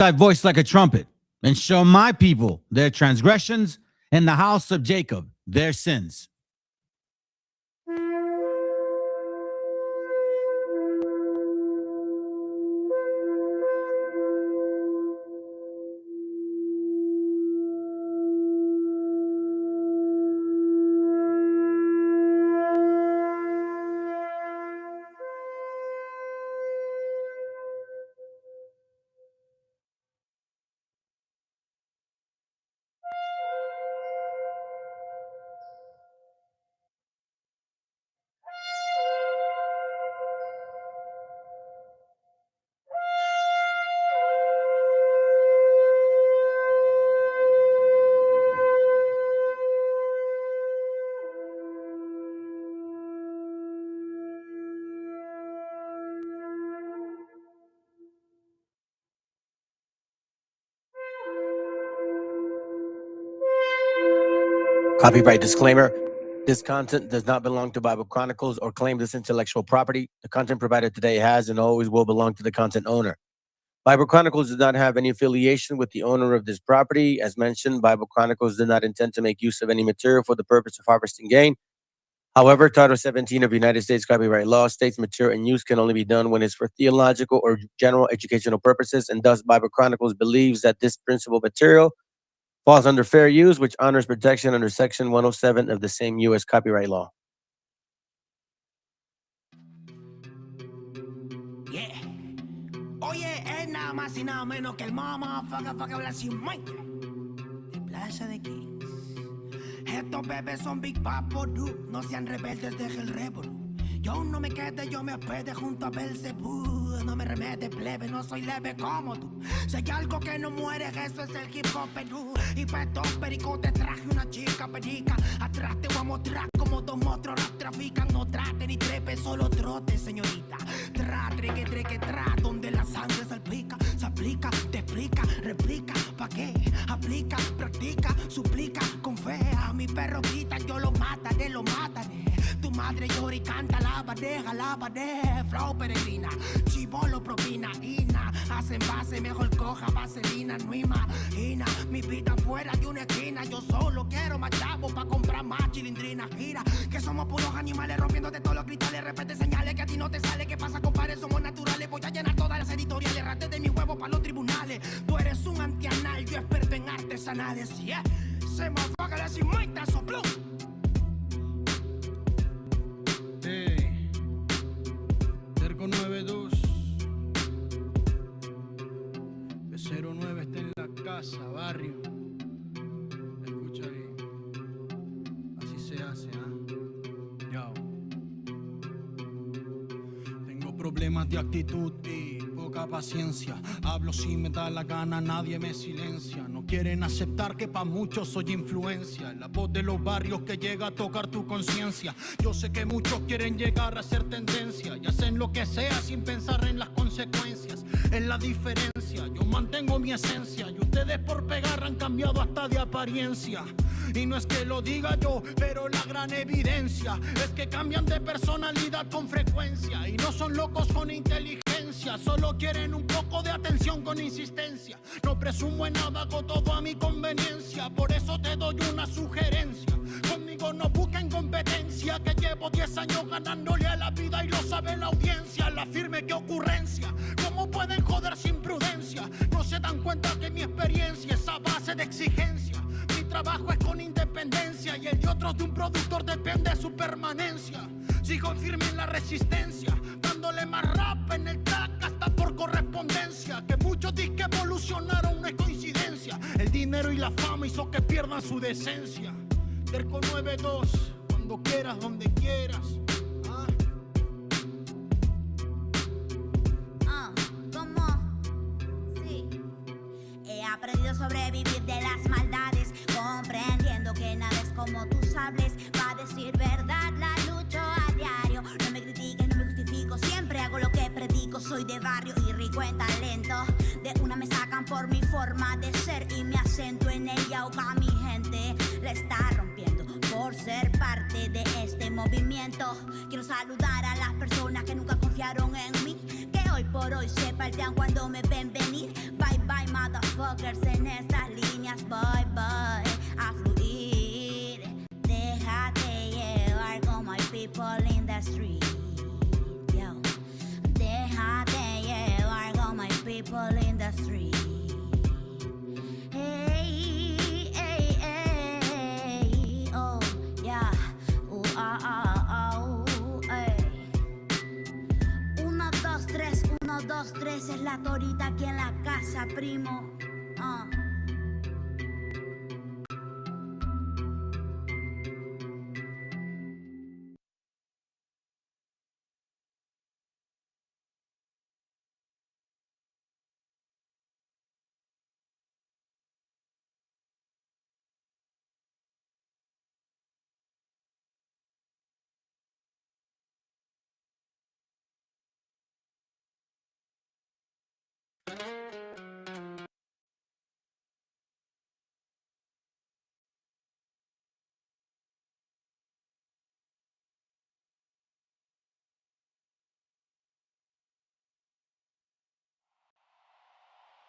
thy voice like a trumpet, and show my people their transgressions, and the house of Jacob their sins. Copyright disclaimer. This content does not belong to Bible Chronicles or claim this intellectual property. The content provided today has and always will belong to the content owner. Bible Chronicles does not have any affiliation with the owner of this property. As mentioned, Bible Chronicles did not intend to make use of any material for the purpose of harvesting gain. However, Title 17 of United States copyright law states material and use can only be done when it's for theological or general educational purposes, and thus Bible Chronicles believes that this principal material falls under fair use, which honors protection under Section 107 of the same U.S. copyright law. Yeah. Oye, es nada más y nada menos que el motherfucker de Plaza de Kings. Estos bebés son Big Papo, dude. No sean rebeldes, deje el revolú. Yo no me quede, yo me hospede junto a Belzebú. No me remete, plebe, no soy leve como tú. Si hay algo que no muere, eso es el hip hop Perú. Y para estos pericotes traje una chica perica. Atrás te voy a mostrar como dos monstruos rap trafican. No trate ni trepe, solo trote, señorita. Treque, donde la sangre salpica. Se aplica, te explica, replica. ¿Pa' qué? Aplica, practica, suplica. Con fe a mi perro quita, yo lo mataré. Tu madre llora y canta la bandeja, flow peregrina, chivolo propina, ina, hacen base, mejor coja vaselina, no imagina, mi vida fuera de una esquina, yo solo quiero más chavos pa' comprar más chilindrina, gira, que somos puros animales rompiendo de todos los cristales, repete señales que a ti no te sale, ¿qué pasa compadre? Somos naturales, voy a llenar todas las editoriales, rate de mi huevo pa' los tribunales, tú eres un antianal, yo experto en artesanales, yeah, se me apaga la cimaita, sopló. Cerco 92 B09 está en la casa, barrio. Escucha bien. Así se hace, Yo. Tengo problemas de actitud y poca paciencia. Hablo si me da la gana, nadie me silencia. No quieren aceptar que pa' muchos soy influencia. La voz de los barrios que llega a tocar tu conciencia. Yo sé que muchos quieren llegar a ser tendencia y hacen lo que sea sin pensar en las consecuencias. Es la diferencia, yo mantengo mi esencia y ustedes por pegar han cambiado hasta de apariencia. Y no es que lo diga yo, pero la gran evidencia es que cambian de personalidad con frecuencia y no son locos con inteligencia, solo quieren un poco de atención con insistencia. No presumo en nada, hago todo a mi conveniencia, por eso te doy una sugerencia. Conmigo no busquen competencia, que llevo 10 años ganándole a la vida y lo sabe la audiencia. La firme que ocurrencia, ¿cómo pueden joder sin prudencia? No se dan cuenta que mi experiencia es a base de exigencia. Mi trabajo es con independencia y el de otros de un productor depende de su permanencia. Sigo firme en la resistencia, dándole más rap en el track hasta por correspondencia. Que muchos disques evolucionaron, no es coincidencia. El dinero y la fama hizo que pierdan su decencia. Cerco 92, cuando quieras, donde quieras. ¿Cómo? Sí. He aprendido a sobrevivir de las maldades, comprendiendo que nada es como tú sabes. Para decir verdad, la lucho a diario. No me critiques, no me justifico, siempre hago lo que predico. Soy de barrio y rico en talento. De una me sacan por mi forma de ser y me acento en el yauca. Mi gente la está rompiendo por ser parte de este movimiento. Quiero saludar a las personas que nunca confiaron en mí, que hoy por hoy se partean cuando me ven venir. Bye bye, perderse en estas líneas, voy a fluir. Déjate llevar como hay people in the street, yo. Déjate llevar como hay people in the street. Hey, hey, hey, oh, yeah, hey. 1, 2, 3, 1, 2, 3 es la torita aquí en la casa, primo.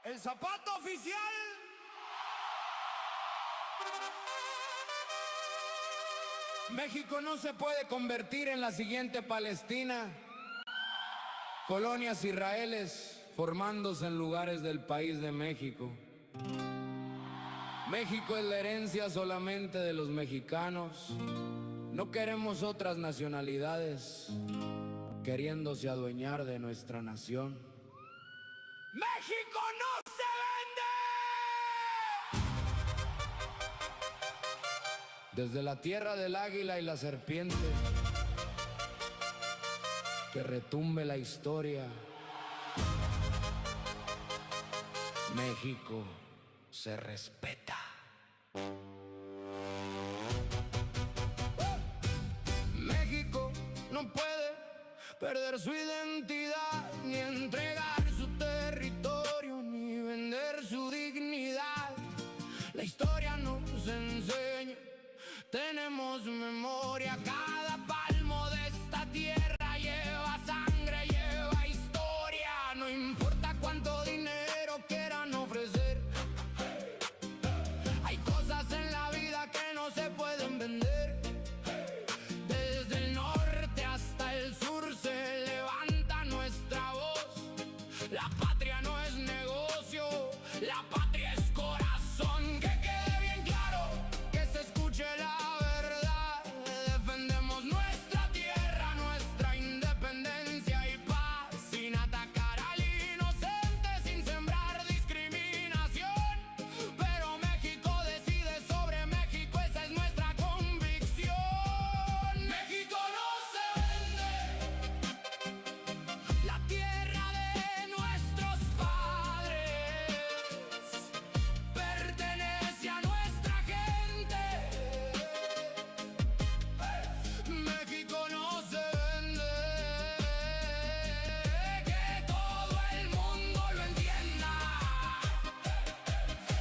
El zapato oficial. México no se puede convertir en la siguiente Palestina. Colonias israelíes formándose en lugares del país de México. México es la herencia solamente de los mexicanos. No queremos otras nacionalidades queriéndose adueñar de nuestra nación. ¡México no se vende! Desde la tierra del águila y la serpiente, que retumbe la historia. México se respeta. México no puede perder su identidad, ni entregar su territorio, ni vender su dignidad. La historia nos enseña, tenemos memoria. Cada palmo de esta tierra lleva sangre, lleva historia. No importa cuánto dinero quieran ofrecer, hay cosas en la vida que no se pueden vender. Desde el norte hasta el sur se levanta nuestra voz. La patria no es negocio, la patria es corazón. Que quede bien claro, que se escuche la verdad. Defendemos nuestra tierra, nuestra independencia y paz, sin atacar al inocente, sin sembrar discriminación. Pero México decide sobre México, esa es nuestra convicción. México no se vende, la tierra de nuestros padres pertenece a nuestra gente. México no se vende, que todo el mundo lo entienda.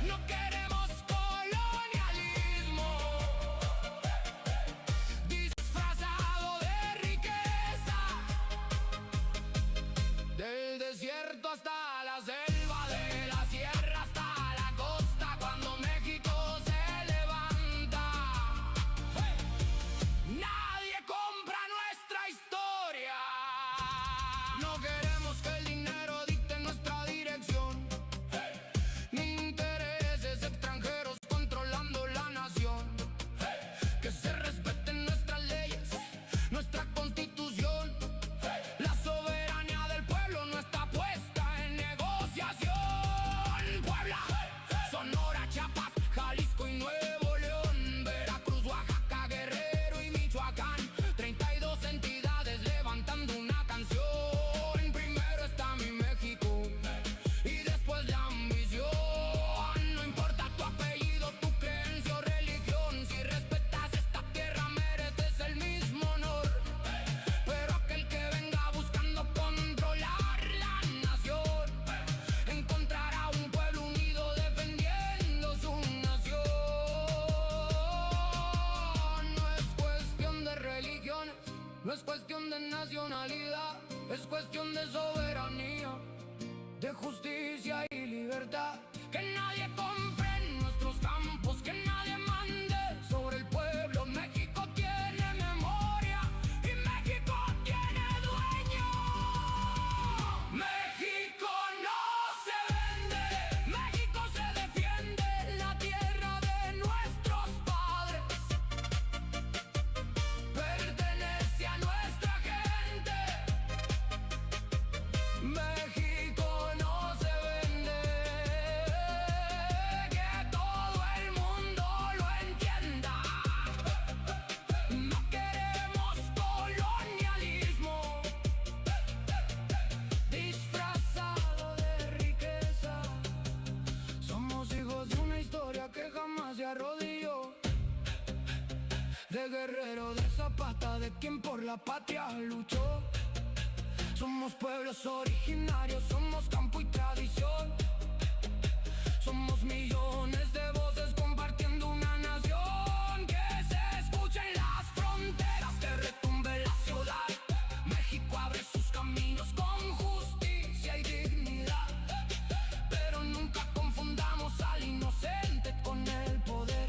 No queremos colonialismo disfrazado de riqueza. Del desierto hasta la selva, de la sierra hasta la costa, cuando México se levanta, nadie compra nuestra historia. No queremos que el dinero dicte nuestra dirección, ni intereses extranjeros controlando la nación. Que se respeten nuestras leyes, nuestra constitución. La soberanía del pueblo no está puesta en negociación. Puebla, Sonora, Chiapas, Jalisco y Nuevo León, Veracruz, Oaxaca, Guerrero y Michoacán. 32 entidades levantando una canción. Primero está mi México y después la ambición. No importa tu apellido, tu creencia o religión, si respetas esta tierra mereces el mismo honor. Pero aquel que venga buscando controlar la nación encontrará un pueblo unido defendiendo su nación. No es cuestión de religiones, no es cuestión de nacionalidad, es cuestión de soberanía, de justicia y libertad. Que nadie de guerrero, de zapata, de quien por la patria luchó. Somos pueblos originarios, somos campo y tradición. Somos millones de voces compartiendo una nación. Que se escuchen las fronteras, que retumbe la ciudad. México abre sus caminos con justicia y dignidad. Pero nunca confundamos al inocente con el poder,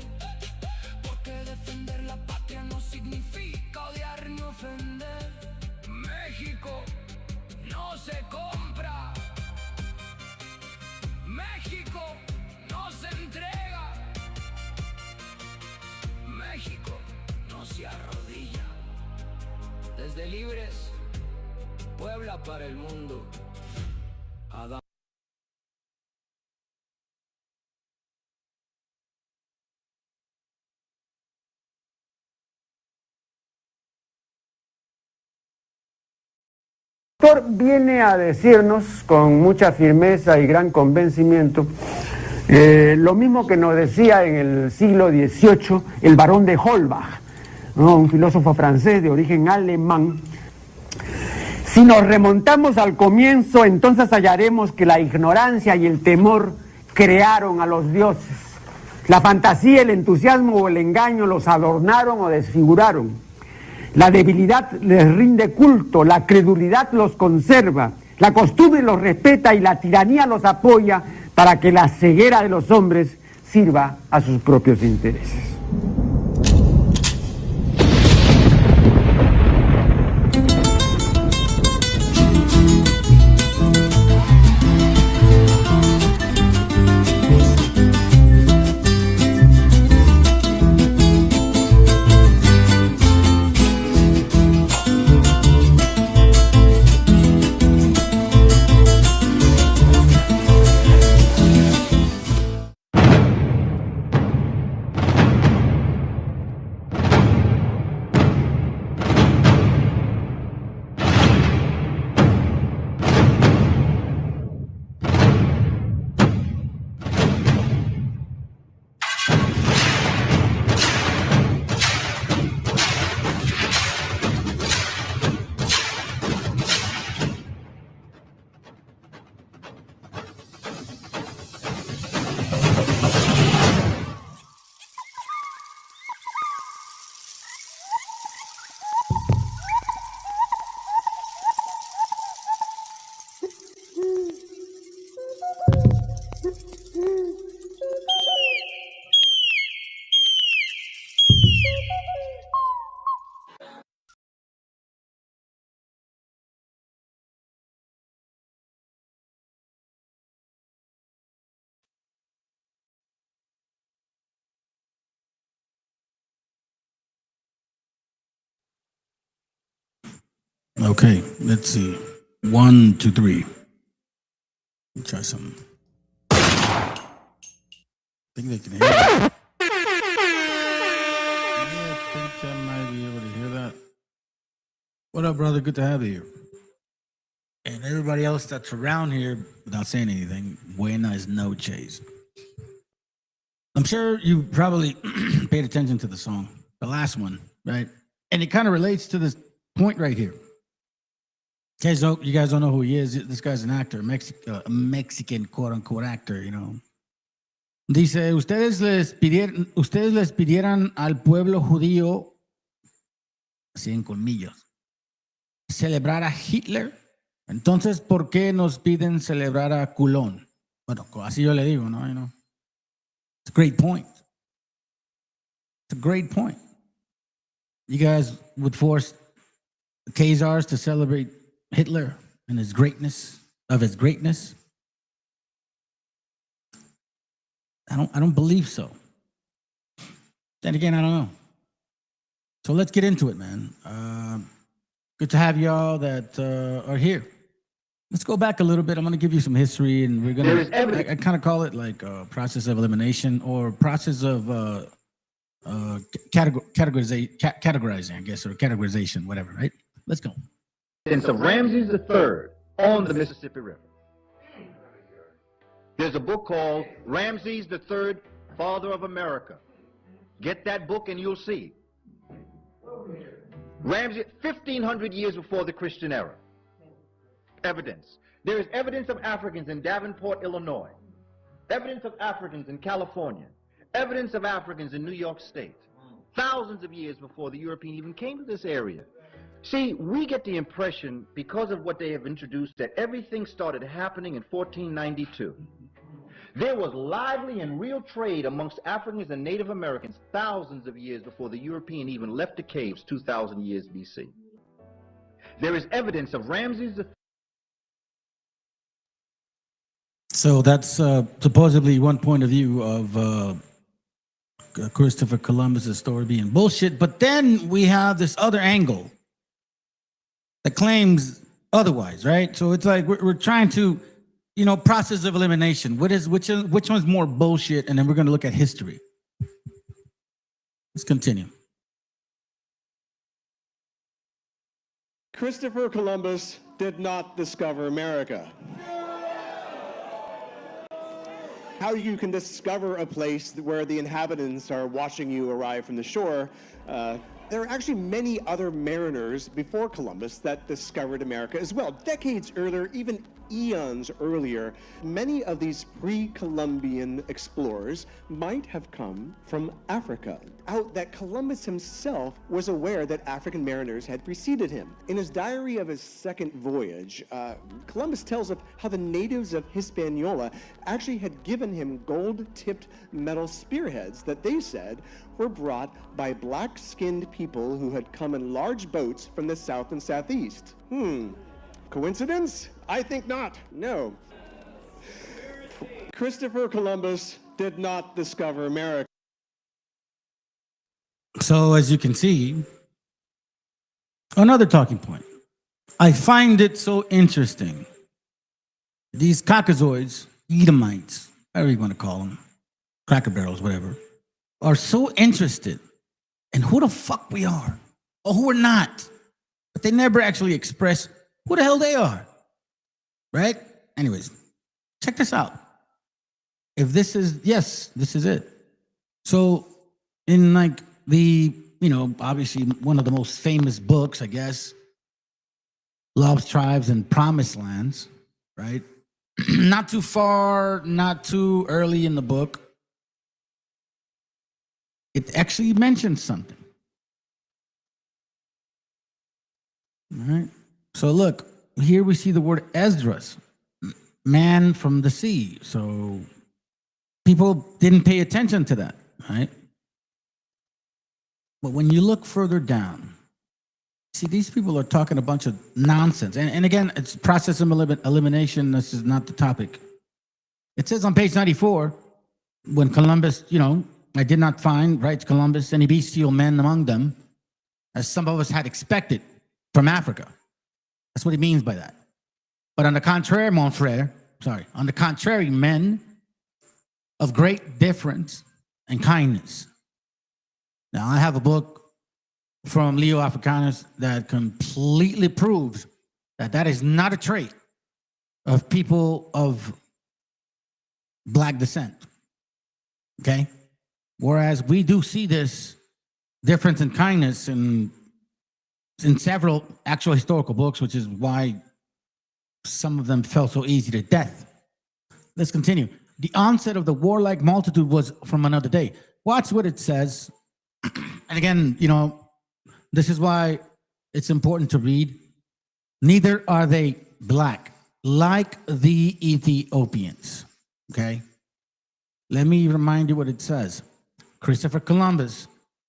porque defender la patria no significa odiar ni ofender. México no se compra, México no se entrega, México no se arrodilla. Desde Libres, Puebla para el mundo. Adán. El autor viene a decirnos con mucha firmeza y gran convencimiento lo mismo que nos decía en el siglo XVIII el barón de Holbach, ¿no? Un filósofo francés de origen alemán. Si nos remontamos al comienzo, entonces hallaremos que la ignorancia y el temor crearon a los dioses. La fantasía, el entusiasmo o el engaño los adornaron o desfiguraron. La debilidad les rinde culto, la credulidad los conserva, la costumbre los respeta y la tiranía los apoya para que la ceguera de los hombres sirva a sus propios intereses. Okay, let's see. 1, 2, 3. Let's try something. I think they can hear that. Yeah, I think I might be able to hear that. What up, brother? Good to have you here. And everybody else that's around here, without saying anything, buenas noches. I'm sure you probably paid attention to the song, the last one, right? And it kind of relates to this point right here. You guys don't know who he is. This guy's an actor, a Mexican quote-unquote actor, you know. Dice, ustedes les pidieran al pueblo judío, así en colmillos, celebrar a Hitler. Entonces, ¿por qué nos piden celebrar a CULON? Bueno, así yo le digo, ¿no? You know, it's a great point. It's a great point. You guys would force the Khazars to celebrate Hitler and his greatness. I don't believe so. Then again, I don't know. So let's get into it, man. Good to have y'all that are here. Let's go back a little bit. I'm going to give you some history, and we're going to, I kind of call it like a process of elimination or process of categorizing, I guess, or categorization, whatever, right? Let's go. Of Ramses III on the Mississippi River. There's a book called Ramses III, Father of America. Get that book and you'll see. Ramses, 1,500 years before the Christian era. Evidence. There is evidence of Africans in Davenport, Illinois. Evidence of Africans in California. Evidence of Africans in New York State. Thousands of years before the European even came to this area. See, we get the impression, because of what they have introduced, that everything started happening in 1492. There was lively and real trade amongst Africans and Native Americans thousands of years before the European even left the caves 2,000 years BC. There is evidence of Ramses III. So that's supposedly one point of view of Christopher Columbus's story being bullshit. But then we have this other angle that claims otherwise, right? So it's like we're trying to, you know, process of elimination. Which one's more bullshit? And then we're going to look at history. Let's continue. Christopher Columbus did not discover America. How you can discover a place where the inhabitants are watching you arrive from the shore, there are actually many other mariners before Columbus that discovered America as well. Decades earlier, even eons earlier, many of these pre-Columbian explorers might have come from Africa. Out that Columbus himself was aware that African mariners had preceded him. In his diary of his second voyage, Columbus tells of how the natives of Hispaniola actually had given him gold-tipped metal spearheads that they said were brought by black-skinned people who had come in large boats from the south and southeast. Coincidence? I think not. No. Christopher Columbus did not discover America. So as you can see, another talking point. I find it so interesting. These caucasoids, Edomites, whatever you want to call them, cracker barrels, whatever, are so interested in who the fuck we are or who we're not. But they never actually express who the hell they are. Right? Anyways, check this out. If this is, yes, this is it. So in like the, you know, obviously one of the most famous books, I guess, Lost Tribes and Promised Lands, right? Not too far, not too early in the book, it actually mentions something. All right. So look, here we see the word Esdras, man from the sea. So people didn't pay attention to that, right? But when you look further down, see, these people are talking a bunch of nonsense. And again, it's process of elimination. This is not the topic. It says on page 94, when Columbus, you know, I did not find, writes Columbus, any bestial men among them, as some of us had expected from Africa. That's what he means by that. But on the contrary, mon frère, on the contrary, men of great difference and kindness. Now, I have a book from Leo Africanus that completely proves that that is not a trait of people of black descent, okay? Whereas we do see this difference in kindness in several actual historical books, which is why some of them fell so easy to death. Let's continue. The onset of the warlike multitude was from another day. Watch what it says. And again, you know, this is why it's important to read. Neither are they black, like the Ethiopians, okay? Let me remind you what it says. Christopher Columbus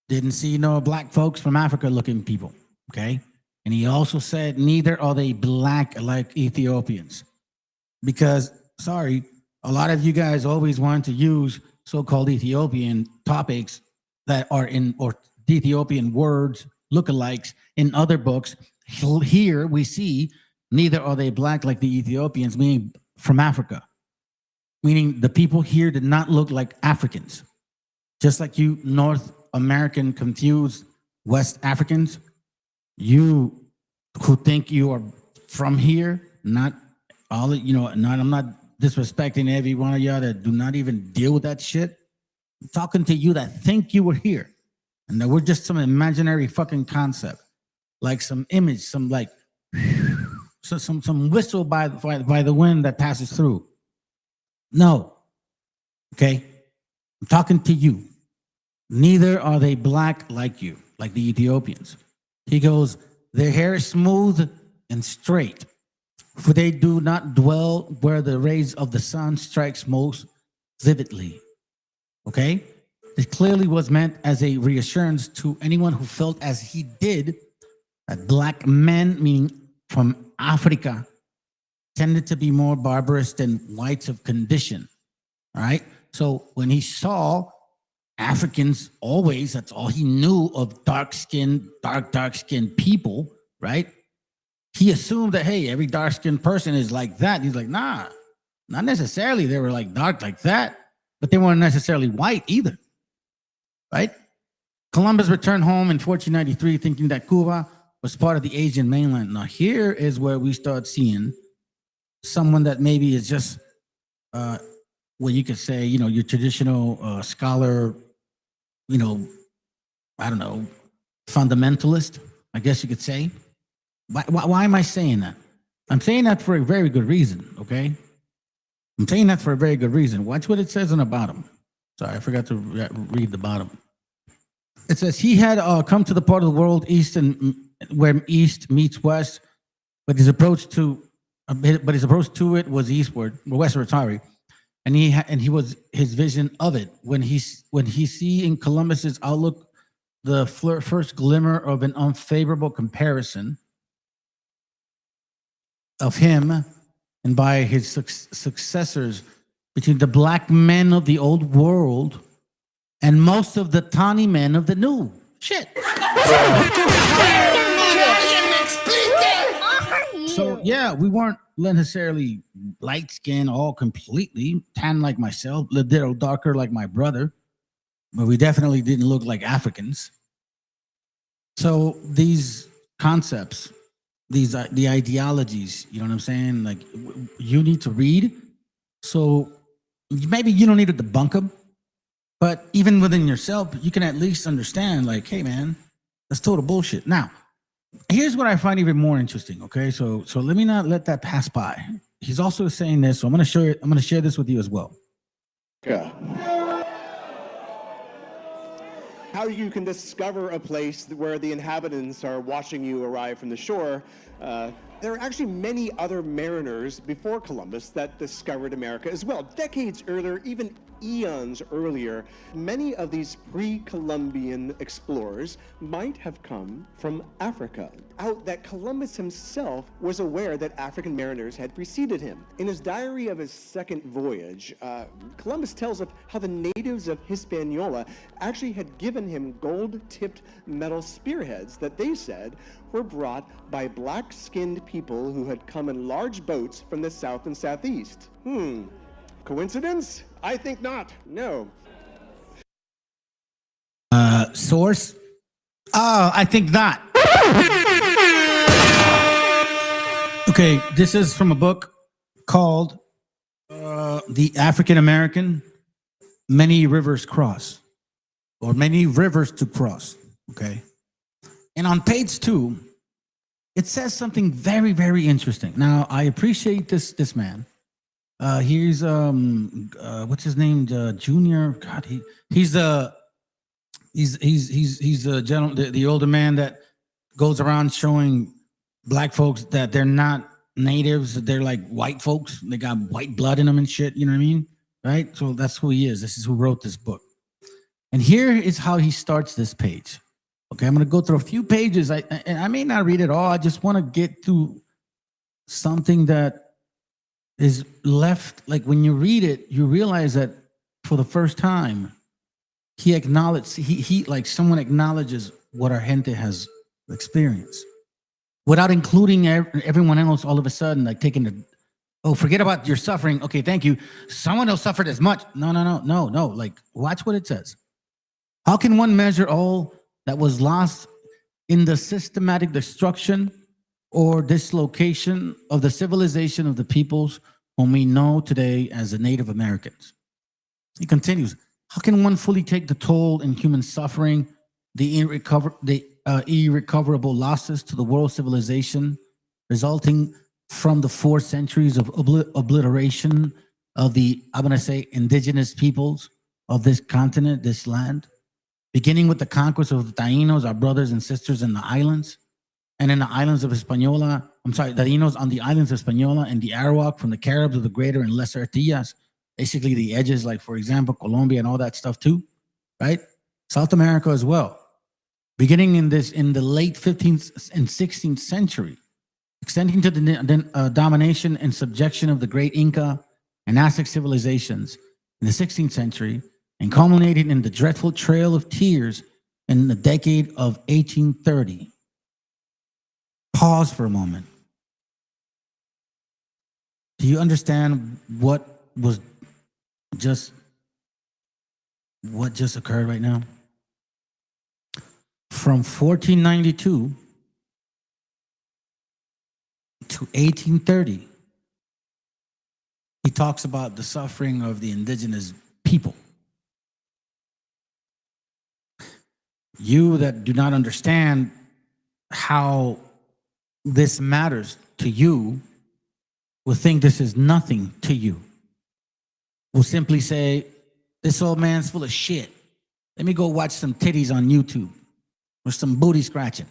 didn't see no black folks from Africa looking people, okay? And he also said, neither are they black like Ethiopians. Because, sorry, a lot of you guys always want to use so-called Ethiopian topics that are in, or Ethiopian words, lookalikes in other books. Here we see, neither are they black like the Ethiopians, meaning from Africa. Meaning the people here did not look like Africans. Just like you North American confused West Africans, you who think you are from here, not all, you know, not, I'm not disrespecting every one of y'all that do not even deal with that shit. I'm talking to you that think you were here. and that we're just some imaginary fucking concept, like some image, some like some whistle by the wind that passes through. No. Okay? I'm talking to you. Neither are they black like you, like the Ethiopians. He goes, their hair is smooth and straight, for they do not dwell where the rays of the sun strikes most vividly. Okay? It clearly was meant as a reassurance to anyone who felt as he did that black men, meaning from Africa, tended to be more barbarous than whites of condition. All right? So when he saw Africans, always, that's all he knew of dark-skinned people, right? He assumed that, hey, every dark-skinned person is like that. He's like, nah, not necessarily. They were like dark like that, but they weren't necessarily white either, right? Columbus returned home in 1493 thinking that Cuba was part of the Asian mainland. Now here is where we start seeing someone that maybe is just, well, you could say, you know, your traditional scholar, you know, I don't know, fundamentalist, I guess you could say. Why am I saying that? I'm saying that for a very good reason, okay? I'm saying that for a very good reason. Watch what it says on the bottom. Sorry, I forgot to read the bottom. It says, he had come to the part of the world where east meets west, but his approach to it was eastward, or westward, sorry. And he was his vision of it. When he see in Columbus's outlook the first glimmer of an unfavorable comparison of him and by his successors between the black men of the old world and most of the tawny men of the new. Shit. So yeah, we weren't necessarily light skinned all completely, tan like myself, a little darker like my brother, but we definitely didn't look like Africans. So these concepts, the ideologies, you know what I'm saying? Like you need to read. So maybe you don't need to debunk them, but even within yourself, you can at least understand like, hey man, that's total bullshit. Now, here's what I find even more interesting. Okay, so let me not let that pass by. He's also saying this, so I'm going to share this with you as well. Yeah. How you can discover a place where the inhabitants are watching you arrive from the shore. There are actually many other mariners before Columbus that discovered America as well. Decades earlier, even eons earlier, many of these pre-Columbian explorers might have come from Africa. Out that Columbus himself was aware that African mariners had preceded him. In his diary of his second voyage, Columbus tells of how the natives of Hispaniola actually had given him gold-tipped metal spearheads that they said were brought by black-skinned people who had come in large boats from the south and southeast. Coincidence? I think not. No. Source? Oh, I think not. Okay, this is from a book called The African American Many Rivers Cross, or Many Rivers to Cross. Okay. And on page 2, it says something very, very interesting. Now, I appreciate this man. Here's what's his name? Junior. God, he's the gentleman, the older man that goes around showing black folks that they're not natives, they're like white folks. They got white blood in them and shit. You know what I mean? Right? So that's who he is. This is who wrote this book. And here is how he starts this page. Okay, I'm going to go through a few pages. And I may not read it all. I just want to get to something that is left. Like when you read it, you realize that for the first time, he acknowledged, he like someone acknowledges what our gente has experienced without including everyone else all of a sudden, like taking the, oh, forget about your suffering. Okay, thank you. Someone else suffered as much. No. Like, watch what it says. How can one measure all that was lost in the systematic destruction or dislocation of the civilization of the peoples whom we know today as the Native Americans? He continues, how can one fully take the toll in human suffering the irrecoverable losses to the world civilization resulting from the 4 centuries of obliteration of the, I'm going to say, indigenous peoples of this continent, this land, beginning with the conquest of the Taínos, our brothers and sisters in the islands, and in the islands of Hispaniola, Taínos on the islands of Hispaniola and the Arawak from the Caribs of the Greater and Lesser Antilles, basically the edges, like, for example, Colombia and all that stuff too, right? South America as well. Beginning in the late 15th and 16th century, extending to the domination and subjection of the great Inca and Aztec civilizations in the 16th century, and culminating in the dreadful Trail of Tears in the decade of 1830. Pause for a moment. Do you understand what just occurred right now? From 1492 to 1830, he talks about the suffering of the indigenous people. You that do not understand how this matters to you will think this is nothing to you. Will simply say, this old man's full of shit. Let me go watch some titties on YouTube or some booty scratching.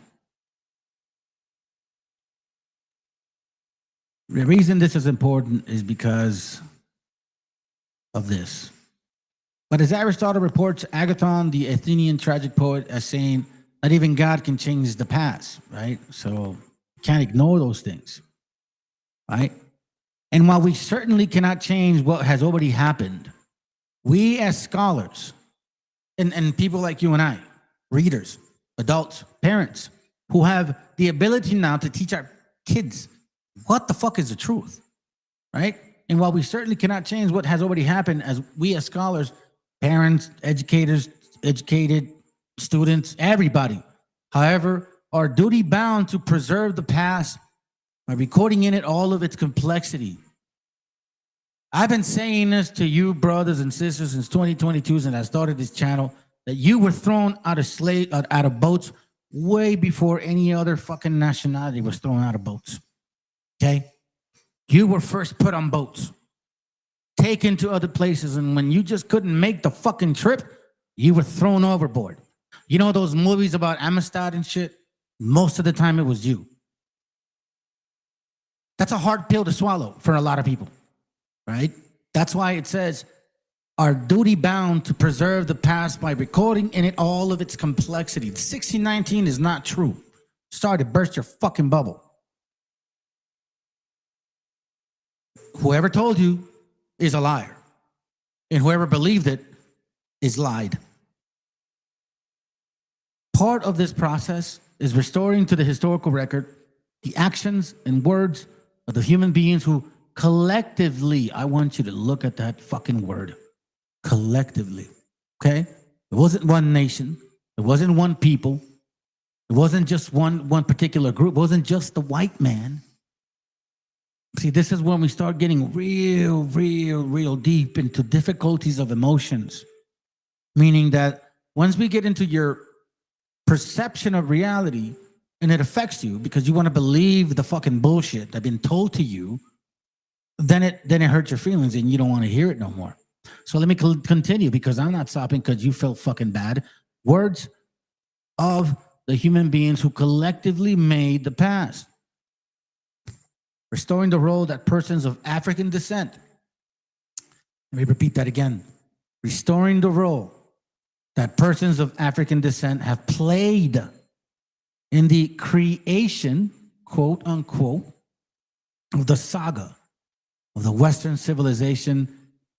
The reason this is important is because of this. But as Aristotle reports Agathon, the Athenian tragic poet, as saying, not even God can change the past, right? So can't ignore those things, right? And while we certainly cannot change what has already happened, we as scholars and people like you and I, readers, adults, parents, who have the ability now to teach our kids what the fuck is the truth, right? And while we certainly cannot change what has already happened, as we as scholars, parents, educators, educated students, everybody, however, are duty bound to preserve the past by recording in it all of its complexity. I've been saying this to you, brothers and sisters, since 2022, and I started this channel, that you were thrown out of boats way before any other fucking nationality was thrown out of boats. Okay? You were first put on boats, taken to other places, and when you just couldn't make the fucking trip, you were thrown overboard. You know those movies about Amistad and shit? Most of the time it was you. That's a hard pill to swallow for a lot of people, right? That's why it says, are duty bound to preserve the past by recording in it all of its complexity. 1619 is not true. Sorry to burst your fucking bubble. Whoever told you is a liar, and whoever believed it is lied. Part of this process is restoring to the historical record the actions and words of the human beings who collectively, I want you to look at that fucking word, collectively, okay? It wasn't one nation. It wasn't one people. It wasn't just one particular group. It wasn't just the white man. See, this is when we start getting real deep into difficulties of emotions. Meaning that once we get into your perception of reality and it affects you because you want to believe the fucking bullshit that's been told to you, then it hurts your feelings and you don't want to hear it no more. So let me continue, because I'm not stopping because you felt fucking bad. Words of the human beings who collectively made the past. Restoring the role that persons of African descent, let me repeat that again. Restoring the role that persons of African descent have played in the creation, quote unquote, of the saga of the Western civilization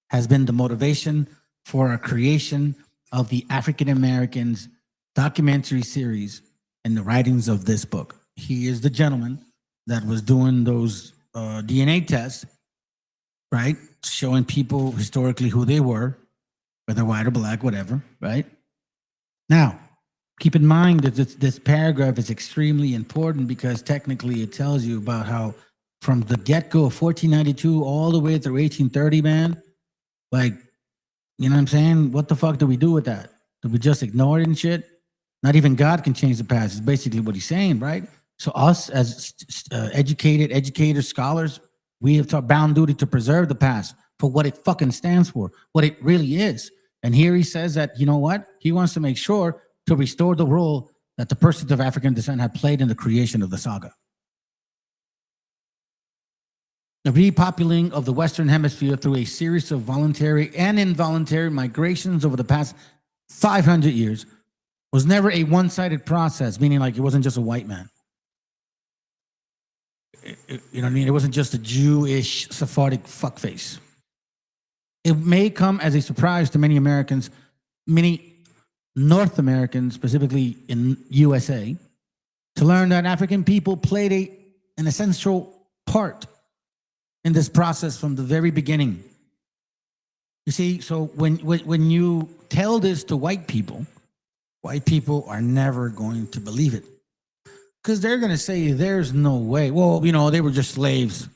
has been the motivation for a creation of the African Americans documentary series and the writings of this book. He is the gentleman that was doing those DNA tests, right? Showing people historically who they were, whether white or black, whatever, right? Now, keep in mind that this paragraph is extremely important because technically it tells you about how from the get-go of 1492 all the way through 1830, man, like, you know what I'm saying? What the fuck do we do with that? Do we just ignore it and shit? Not even God can change the past. Is basically what he's saying, right? So us as educators, scholars, we have bound duty to preserve the past for what it fucking stands for, what it really is. And here he says that, you know what? He wants to make sure to restore the role that the persons of African descent had played in the creation of the saga. The repopulating of the Western Hemisphere through a series of voluntary and involuntary migrations over the past 500 years was never a one-sided process, meaning like it wasn't just a white man. You know what I mean? It wasn't just a Jewish Sephardic fuckface. It may come as a surprise to many Americans, many North Americans, specifically in USA, to learn that African people played an essential part in this process from the very beginning. You see, so when you tell this to white people are never going to believe it. Because they're going to say, there's no way. Well, you know, they were just slaves.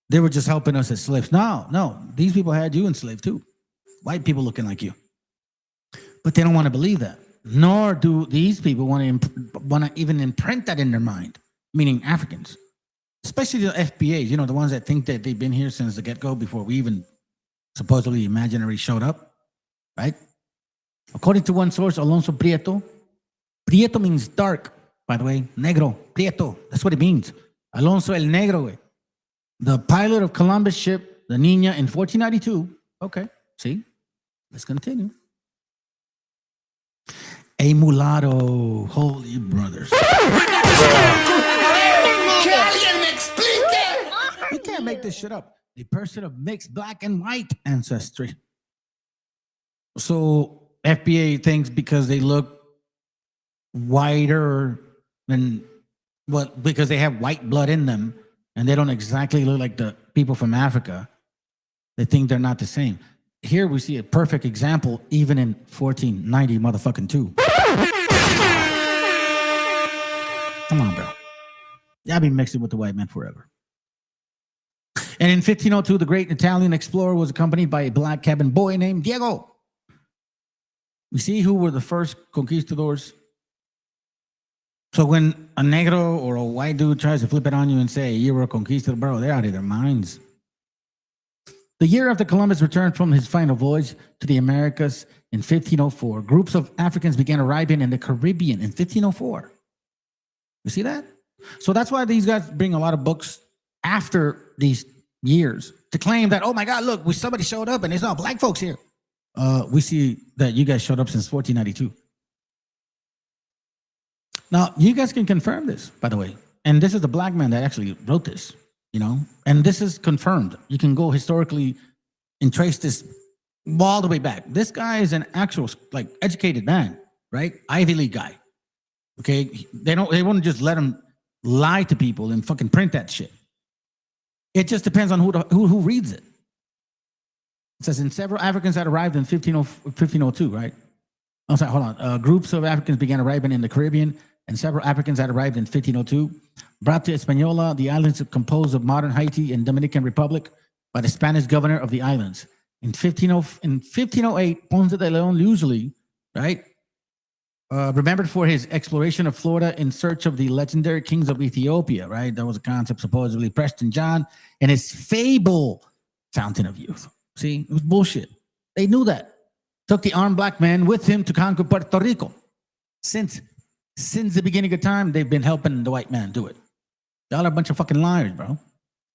They were just helping us as slaves. No. These people had you enslaved too. White people looking like you. But they don't want to believe that. Nor do these people want to even imprint that in their mind, meaning Africans. Especially the FBAs, you know, the ones that think that they've been here since the get-go before we even supposedly imaginary showed up, right? According to one source, Alonso Prieto means dark, by the way, negro, Prieto, that's what it means. Alonso el Negro, the pilot of Columbus ship, the Niña, in 1492. Okay, see, let's continue. A mulatto, holy brothers. You can't make this shit up. A person of mixed black and white ancestry. So FBA thinks because they look whiter than because they have white blood in them and they don't exactly look like the people from Africa, they think they're not the same. Here we see a perfect example even in 1490 motherfucking 2. Come on, bro. Y'all be mixing with the white man forever. And in 1502, the great Italian explorer was accompanied by a black cabin boy named Diego. We see who were the first conquistadors. So when a negro or a white dude tries to flip it on you and say, you were a conquistador, bro, they're out of their minds. The year after Columbus returned from his final voyage to the Americas in 1504, groups of Africans began arriving in the Caribbean in 1504. You see that? So that's why these guys bring a lot of books after these years to claim that, oh my God, look, somebody showed up and there's all black folks here. We see that you guys showed up since 1492. Now, you guys can confirm this, by the way. And this is the black man that actually wrote this, you know? And this is confirmed. You can go historically and trace this all the way back. This guy is an actual, like, educated man, right? Ivy League guy, okay? They won't just let him lie to people and fucking print that shit. It just depends on who reads it. It says, in several Africans had arrived in 1502, right? I'm sorry, hold on. Groups of Africans began arriving in the Caribbean, and several Africans had arrived in 1502. Brought to Hispaniola, the islands composed of modern Haiti and Dominican Republic by the Spanish governor of the islands. In 1508, Ponce de Leon usually, right? Remembered for his exploration of Florida in search of the legendary kings of Ethiopia, right? That was a concept supposedly Preston John and his fable Fountain of Youth. See, it was bullshit. They knew that. Took the armed black man with him to conquer Puerto Rico. Since the beginning of time, they've been helping the white man do it. Y'all are a bunch of fucking liars, bro.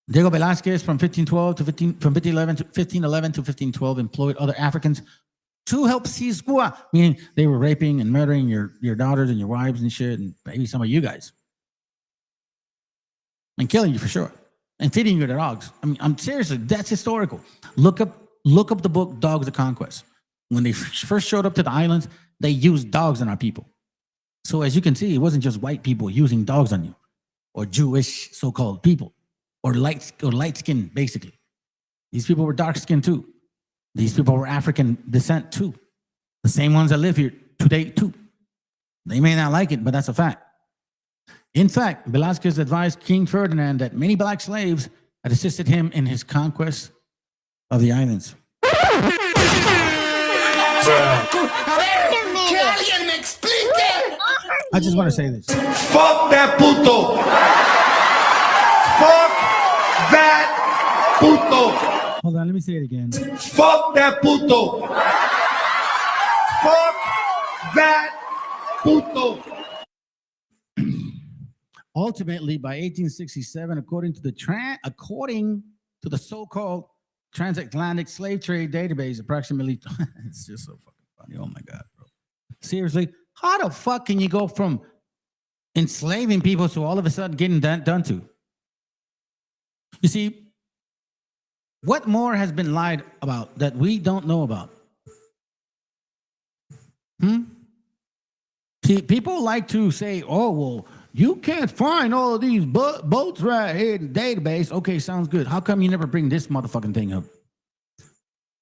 Diego Velázquez from 1511 to 1512 employed other Africans to help seize Cuba, meaning they were raping and murdering your daughters and your wives and shit, and maybe some of you guys. And killing you for sure. And feeding you to dogs. I mean, I'm seriously, that's historical. Look up the book Dogs of Conquest. When they first showed up to the islands, they used dogs on our people. So as you can see, it wasn't just white people using dogs on you, or Jewish so-called people, or light skin, basically. These people were dark skinned too. These people were African descent too. The same ones that live here today too. They may not like it, but that's a fact. In fact, Velázquez advised King Ferdinand that many black slaves had assisted him in his conquest of the islands. ¡Que alguien me explique! I just want to say this. Fuck that puto. Fuck that puto. Hold on, let me say it again. Fuck that puto. Fuck that puto. Ultimately, by 1867, according to the so-called transatlantic slave trade database, approximately it's just so fucking funny. Oh my god, bro. Seriously, how the fuck can you go from enslaving people to all of a sudden getting done to? You see, what more has been lied about that we don't know about? See, people like to say, oh, well, you can't find all of these boats right here in the database. Okay, sounds good. How come you never bring this motherfucking thing up?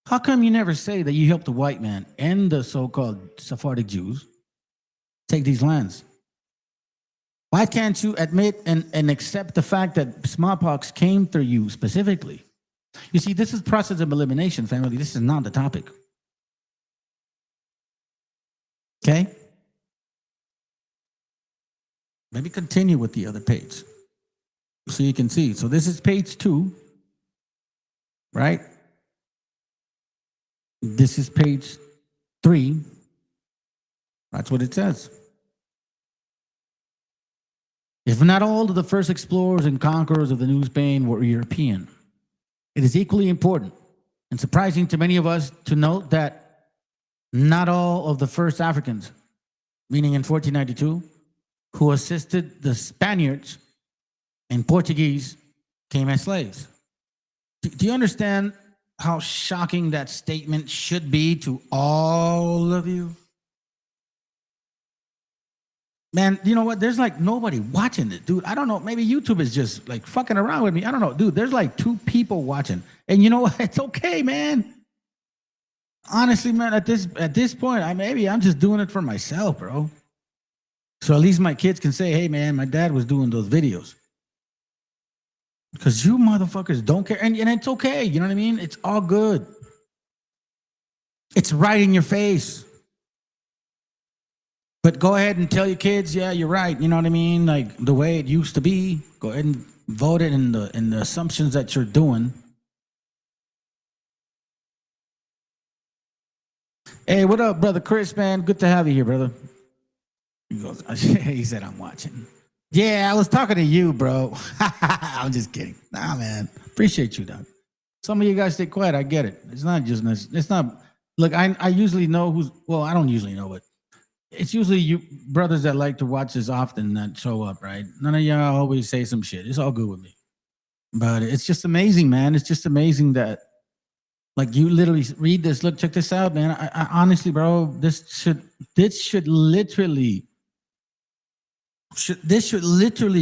How come you never say that you helped the white man and the so-called Sephardic Jews take these lands? Why can't you admit and accept the fact that smallpox came through you specifically? You see, this is process of elimination, family. This is not the topic. Okay? Let me continue with the other page so you can see. So this is page 2, right? This is page 3. That's what it says. If not all of the first explorers and conquerors of the New Spain were European, it is equally important and surprising to many of us to note that not all of the first Africans, meaning in 1492, who assisted the Spaniards and Portuguese came as slaves. Do you understand how shocking that statement should be to all of you? Man, you know what? There's like nobody watching it, dude. I don't know. Maybe YouTube is just like fucking around with me. I don't know. Dude, there's like 2 people watching. And you know what? It's okay, man. Honestly, man, at this point, I'm just doing it for myself, bro. So at least my kids can say, hey, man, my dad was doing those videos. Because you motherfuckers don't care. And it's okay. You know what I mean? It's all good. It's right in your face. But go ahead and tell your kids, yeah, you're right. You know what I mean? Like the way it used to be. Go ahead and vote it in the assumptions that you're doing. Hey, what up, brother Chris, man? Good to have you here, brother. He goes, he said, I'm watching. Yeah, I was talking to you, bro. I'm just kidding. Nah, man. Appreciate you, dog. Some of you guys stay quiet. I get it. It's not just, it's not, look, I usually know who's, well, I don't usually know, but it's usually you brothers that like to watch this often that show up, right? None of y'all always say some shit. It's all good with me. But it's just amazing, man. It's just amazing that, like, you literally read this. Look, check this out, man. I honestly, bro, this should literally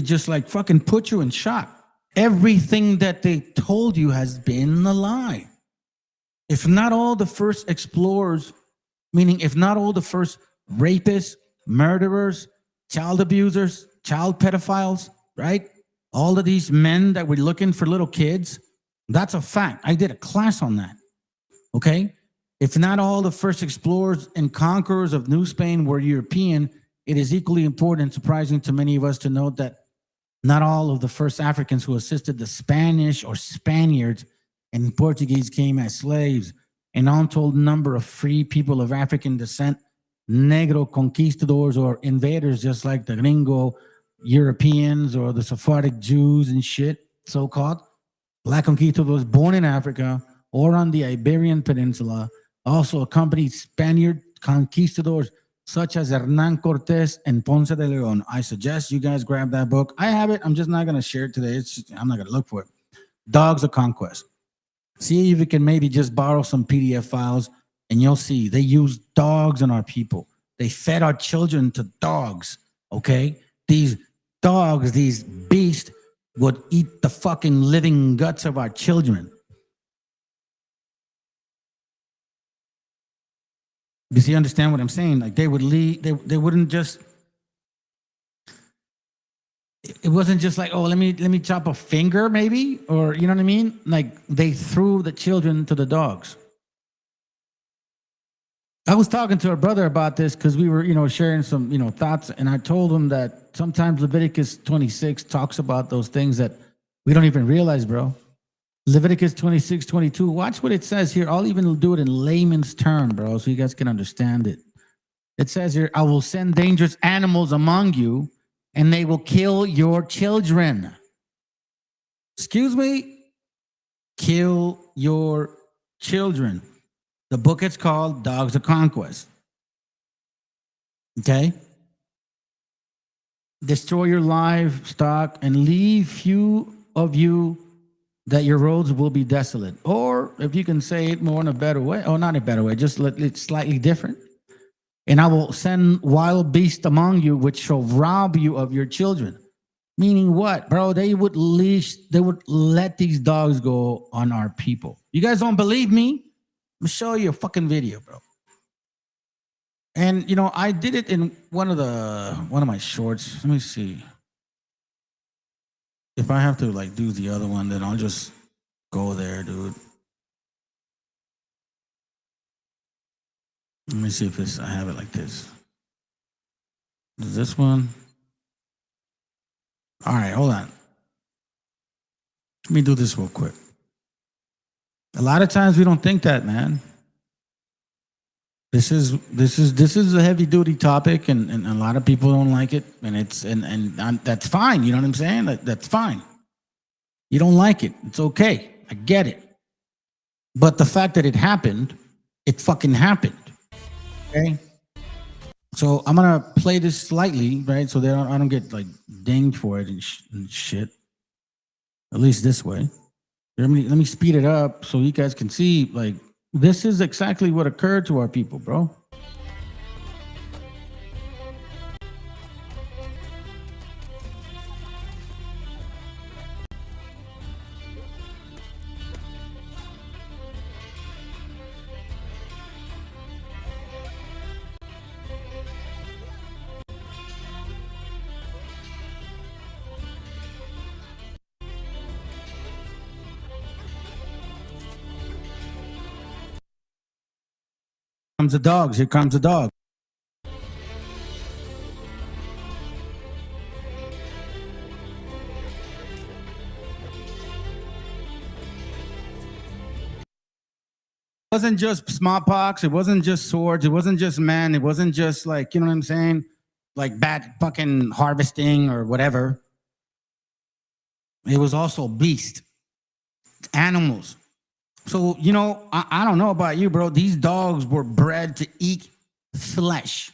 just like fucking put you in shock. Everything that they told you has been a lie. If not all the first explorers, meaning if not all the first rapists, murderers, child abusers, child pedophiles, right? All of these men that were looking for little kids, that's a fact. I did a class on that, okay? If not all the first explorers and conquerors of New Spain were European, it is equally important and surprising to many of us to note that not all of the first Africans who assisted the Spanish or Spaniards and Portuguese came as slaves. An untold number of free people of African descent, Negro conquistadors or invaders, just like the Gringo Europeans or the Sephardic Jews and shit, so-called. Black conquistadors born in Africa or on the Iberian Peninsula also accompanied Spaniard conquistadors such as Hernan Cortés and Ponce de Leon. I suggest you guys grab that book. I have it. I'm just not going to share it today. I'm not going to look for it. Dogs of Conquest. See if you can maybe just borrow some PDF files and you'll see they use dogs on our people. They fed our children to dogs, okay? These dogs, these beasts would eat the fucking living guts of our children. Does he understand what I'm saying? Like they would leave, they wouldn't just, it wasn't just like, oh, let me chop a finger maybe, or you know what I mean? Like they threw the children to the dogs. I was talking to a brother about this because we were, sharing some, thoughts, and I told him that sometimes Leviticus 26 talks about those things that we don't even realize, bro. Leviticus 26:22. Watch what it says here. I'll even do it in layman's term, bro, so you guys can understand it. It says here, I will send dangerous animals among you, and they will kill your children. Excuse me? Kill your children. The book is called Dogs of Conquest. Okay? Destroy your livestock and leave few of you that your roads will be desolate. Or if you can say it more in a better way, or not a better way, just let it slightly different. And I will send wild beasts among you, which shall rob you of your children. Meaning what, bro? They would let these dogs go on our people. You guys don't believe me? I'm gonna show you a fucking video, bro. And I did it in one of my shorts. Let me see. If I have to do the other one, then I'll just go there, dude. Let me see if I have it like this. Is this one? All right, hold on. Let me do this real quick. A lot of times we don't think that, man. This is a heavy duty topic, and a lot of people don't like it, and that's fine. You know what I'm saying? That's fine. You don't like it. It's okay. I get it. But the fact that it happened, it fucking happened. Okay. So I'm gonna play this slightly, right? So that I don't get dinged for it and shit. At least this way. Let me speed it up so you guys can see. This is exactly what occurred to our people, bro. Comes the dogs. Here comes the dog. It wasn't just smallpox. It wasn't just swords. It wasn't just men. It wasn't just you know what I'm saying? Bad fucking harvesting or whatever. It was also beast, animals. So, I don't know about you, bro. These dogs were bred to eat flesh.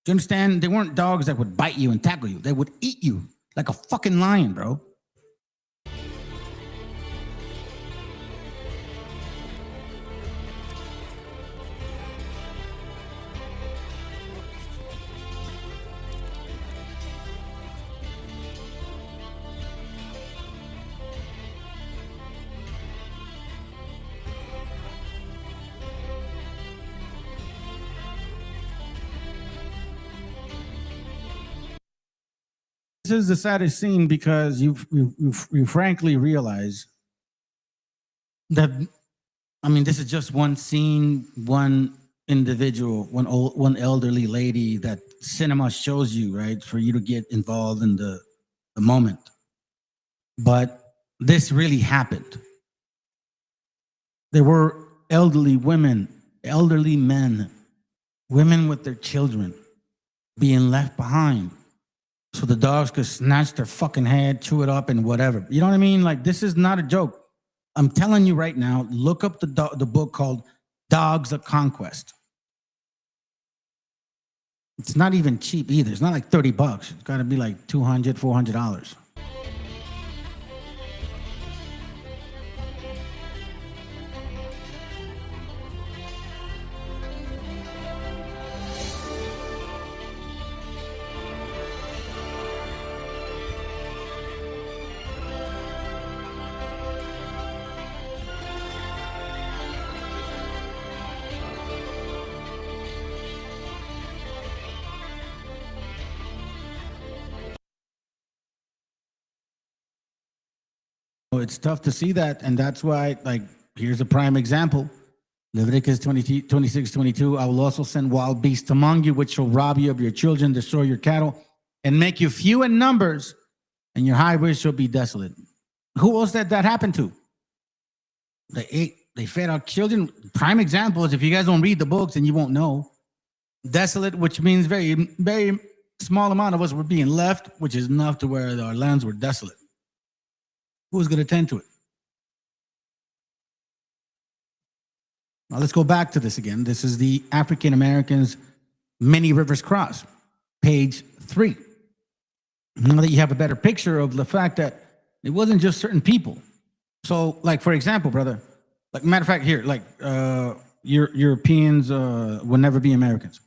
Do you understand? They weren't dogs that would bite you and tackle you. They would eat you like a fucking lion, bro. This is the saddest scene because you frankly realize that, this is just one scene, one individual, one elderly lady that cinema shows you, right? For you to get involved in the moment. But this really happened. There were elderly women, elderly men, women with their children being left behind. So the dogs could snatch their fucking head, chew it up, and whatever. You know what I mean? This is not a joke. I'm telling you right now, look up the book called Dogs of Conquest. It's not even cheap either. It's not like $30. It's got to be like $200, $400. It's tough to see that, and that's why, here's a prime example. Leviticus 26:22. I will also send wild beasts among you, which shall rob you of your children, destroy your cattle, and make you few in numbers, and your highways shall be desolate. Who else that happened to? They fed our children. Prime example is, if you guys don't read the books, and you won't know. Desolate, which means very, very small amount of us were being left, which is enough to where our lands were desolate. Who's going to tend to it? Now let's go back to this again. This is the African Americans Many Rivers Cross, page 3. Now that you have a better picture of the fact that it wasn't just certain people. So, like, for example, brother, like, matter of fact, here, like, Europeans will never be Americans.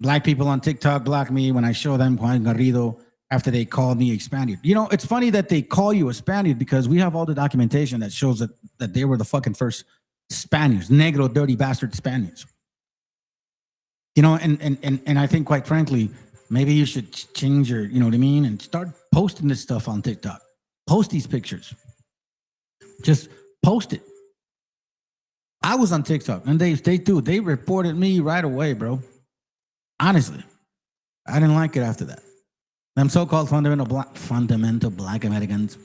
Black people on TikTok block me when I show them Juan Garrido after they called me a Spaniard. You know, it's funny that they call you a Spaniard because we have all the documentation that shows that they were the fucking first Spaniards, negro, dirty bastard Spaniards. You know, and I think, quite frankly, maybe you should change your, you know what I mean, and start posting this stuff on TikTok. Post these pictures. Just post it. I was on TikTok, and they reported me right away, bro. Honestly, I didn't like it after that. Them so-called fundamental black Americans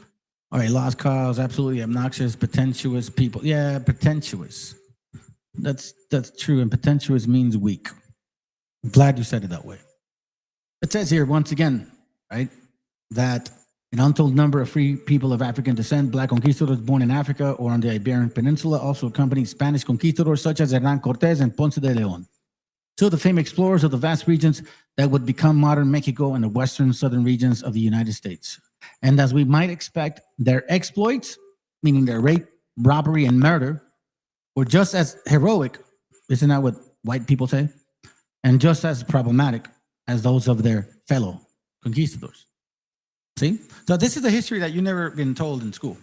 are a lost cause, absolutely obnoxious, pretentious people. Yeah, pretentious. That's true, and pretentious means weak. I'm glad you said it that way. It says here, once again, right, that an untold number of free people of African descent, black conquistadors born in Africa or on the Iberian Peninsula, also accompanied Spanish conquistadors such as Hernán Cortés and Ponce de León. Two of the famed explorers of the vast regions that would become modern Mexico and the western southern regions of the United States. And as we might expect, their exploits, meaning their rape, robbery, and murder, were just as heroic, isn't that what white people say? And just as problematic as those of their fellow conquistadors. See? So this is a history that you've never been told in school.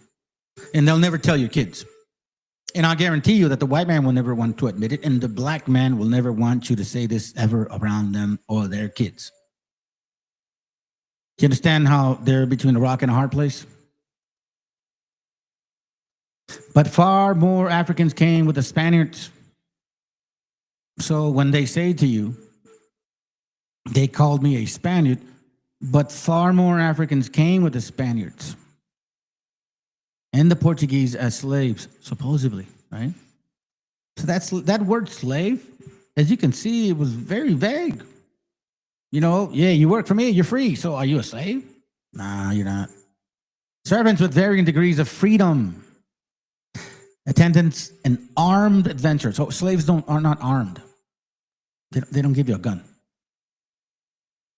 And they'll never tell your kids. And I'll guarantee you that the white man will never want to admit it, and the black man will never want you to say this ever around them or their kids. Do you understand how they're between a rock and a hard place? But far more Africans came with the Spaniards. So when they say to you, they called me a Spaniard, but far more Africans came with the Spaniards and the Portuguese as slaves, supposedly, right? So that word slave, as you can see, it was very vague. You know, yeah, you work for me, you're free. So are you a slave? Nah, you're not. Servants with varying degrees of freedom, attendants, and armed adventurers. So slaves are not armed. They don't give you a gun.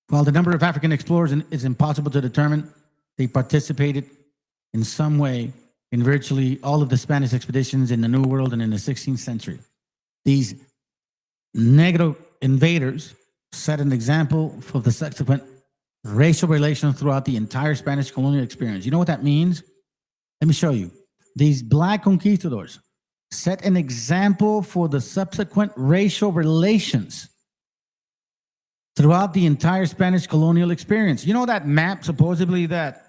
While the number of African explorers is impossible to determine, they participated in some way in virtually all of the Spanish expeditions in the New World and in the 16th century. These Negro invaders set an example for the subsequent racial relations throughout the entire Spanish colonial experience. You know what that means? Let me show you. These black conquistadors set an example for the subsequent racial relations throughout the entire Spanish colonial experience. You know that map, supposedly, that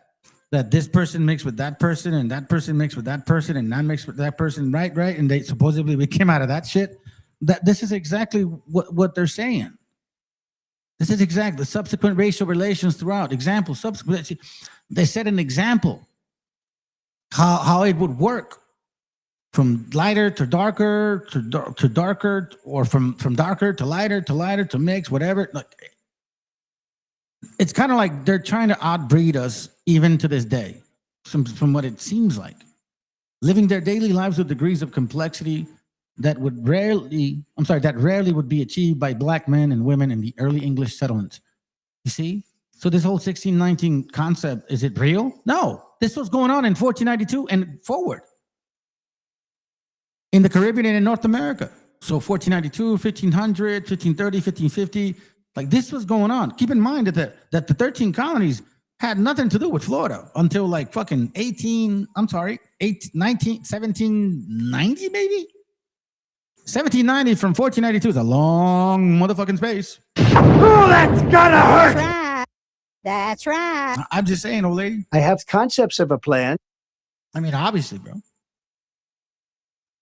this person mixed with that person, and that person mixed with that person, and that mixed with that person, right? And they supposedly we came out of that shit. This is exactly what they're saying. This is exactly the subsequent racial relations throughout. Example, subsequent. They set an example how it would work from lighter to darker to darker, or from darker to lighter to mix, whatever. Like, it's kind of like they're trying to outbreed us even to this day, from what it seems like. Living their daily lives with degrees of complexity that rarely would be achieved by black men and women in the early English settlements. You see? So this whole 1619 concept, is it real? No. This was going on in 1492 and forward. In the Caribbean and in North America. So 1492, 1500, 1530, 1550, like this was going on. Keep in mind that the 13 colonies had nothing to do with Florida until like fucking 1790 maybe? 1790 from 1492 is a long motherfucking space. Oh, that's gotta hurt! That's right. That's right. I'm just saying, old lady. I have concepts of a plan. I mean, obviously, bro.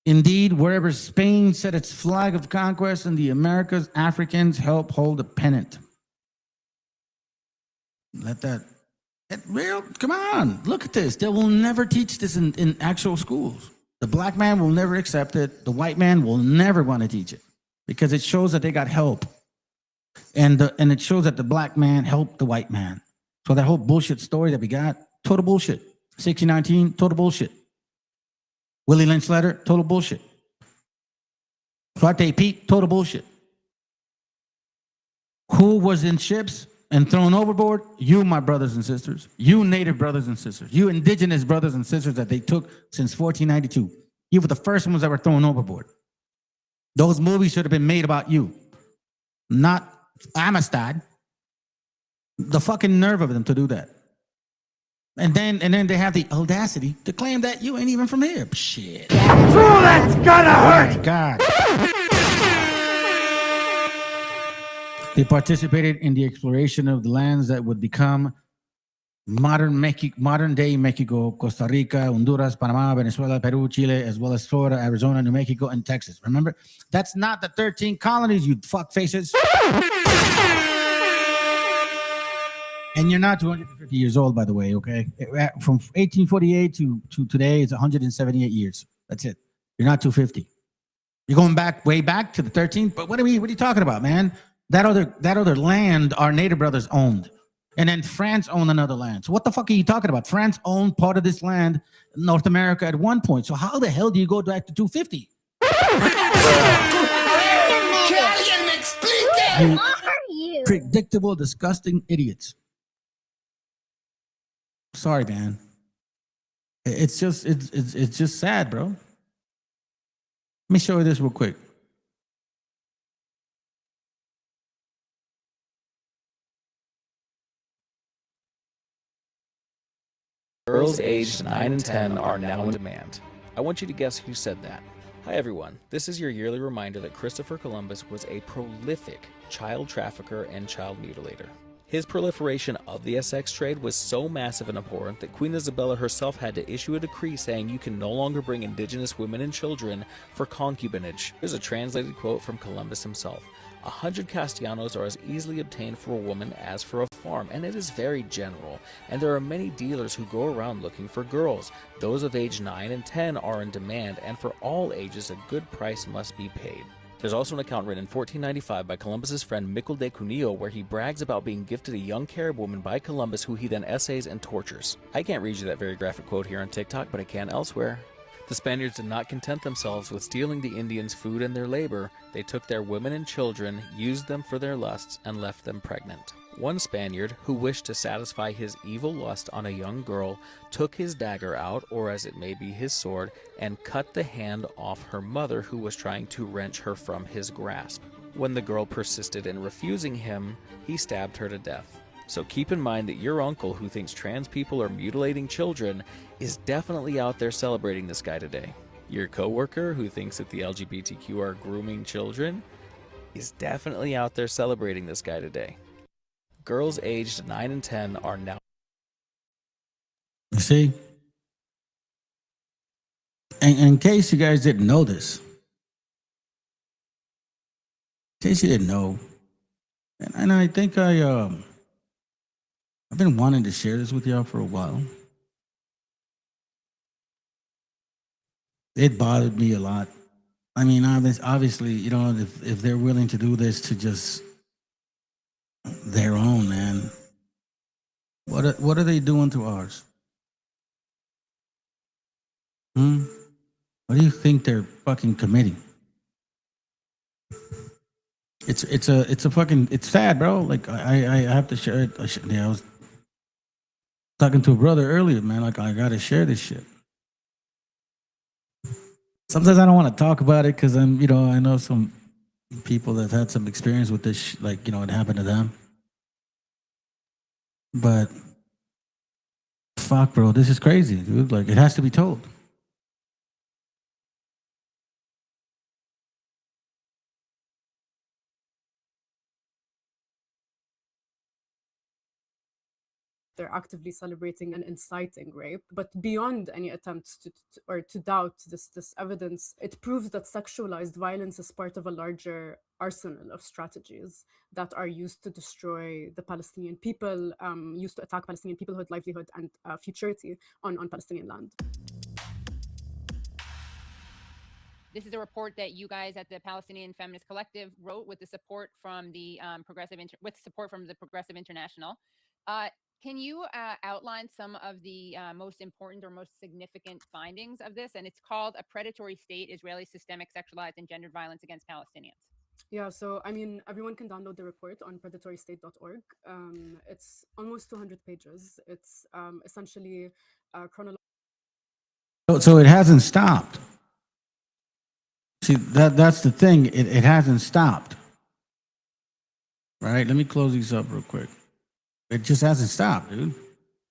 Indeed, wherever Spain set its flag of conquest in the Americas, Africans help hold a pennant. Let that real, come on, look at this. They will never teach this in actual schools. The black man will never accept it. The white man will never want to teach it because it shows that they got help. And it shows that the black man helped the white man. So that whole bullshit story that we got, total bullshit. 1619, total bullshit. Willie Lynch letter, total bullshit. Flarte Pete, total bullshit. Who was in ships and thrown overboard? You, my brothers and sisters. You, native brothers and sisters. You, indigenous brothers and sisters that they took since 1492. You were the first ones that were thrown overboard. Those movies should have been made about you, not Amistad. The fucking nerve of them to do that. And then they have the audacity to claim that you ain't even from here. Shit. Oh, that's gotta hurt! God. They participated in the exploration of the lands that would become modern day Mexico, Costa Rica, Honduras, Panama, Venezuela, Peru, Chile, as well as Florida, Arizona, New Mexico, and Texas. Remember, that's not the 13 colonies, you fuck faces. And you're not 250 years old, by the way, okay? From 1848 to today, it's 178 years. That's it. You're not 250. You're going back, way back to the 13th. But what are you talking about, man? That other land our native brothers owned. And then France owned another land. So what the fuck are you talking about? France owned part of this land, North America, at one point. So how the hell do you go back to 250? You predictable, disgusting idiots. Sorry, man. It's just sad, bro. Let me show you this real quick. Girls aged 9 and 10 are now in demand. I want you to guess who said that. Hi everyone, this is your yearly reminder that Christopher Columbus was a prolific child trafficker and child mutilator. His proliferation of the sex trade was so massive and abhorrent that Queen Isabella herself had to issue a decree saying you can no longer bring indigenous women and children for concubinage. Here's a translated quote from Columbus himself. 100 castellanos are as easily obtained for a woman as for a farm, and it is very general, and there are many dealers who go around looking for girls. Those of age 9 and 10 are in demand, and for all ages a good price must be paid. There's also an account written in 1495 by Columbus's friend Miquel de Cunillo where he brags about being gifted a young Carib woman by Columbus who he then essays and tortures. I can't read you that very graphic quote here on TikTok, but I can elsewhere. The Spaniards did not content themselves with stealing the Indians' food and their labor. They took their women and children, used them for their lusts, and left them pregnant. One Spaniard, who wished to satisfy his evil lust on a young girl, took his dagger out, or as it may be his sword, and cut the hand off her mother who was trying to wrench her from his grasp. When the girl persisted in refusing him, he stabbed her to death. So keep in mind that your uncle who thinks trans people are mutilating children is definitely out there celebrating this guy today. Your coworker who thinks that the LGBTQ are grooming children is definitely out there celebrating this guy today. Girls aged 9 and 10 are now... You see? And in case you guys didn't know this, in case you didn't know, and I think I've been wanting to share this with y'all for a while. It bothered me a lot. I mean, obviously, you know, if they're willing to do this to just their own, man, what are they doing to ours? What do you think they're fucking committing? It's sad, bro. Like I have to share it. I was talking to a brother earlier, man. Like I gotta share this shit. Sometimes I don't want to talk about it because I know some people that have had some experience with this, like, it happened to them. But fuck, bro, this is crazy, dude. Like, it has to be told. they're actively celebrating and inciting rape. But beyond any attempts to doubt this evidence, it proves that sexualized violence is part of a larger arsenal of strategies that are used to destroy the Palestinian people, used to attack Palestinian peoplehood, livelihood, and futurity on Palestinian land. This is a report that you guys at the Palestinian Feminist Collective wrote with the support from the Progressive International. Can you outline some of the most important or most significant findings of this? And it's called A Predatory State, Israeli Systemic Sexualized and Gendered Violence Against Palestinians. Yeah, so I mean, everyone can download the report on predatorystate.org. It's almost 200 pages. It's essentially chronological. So it hasn't stopped. See, that's the thing. It hasn't stopped. Right? Let me close these up real quick. It just hasn't stopped, dude.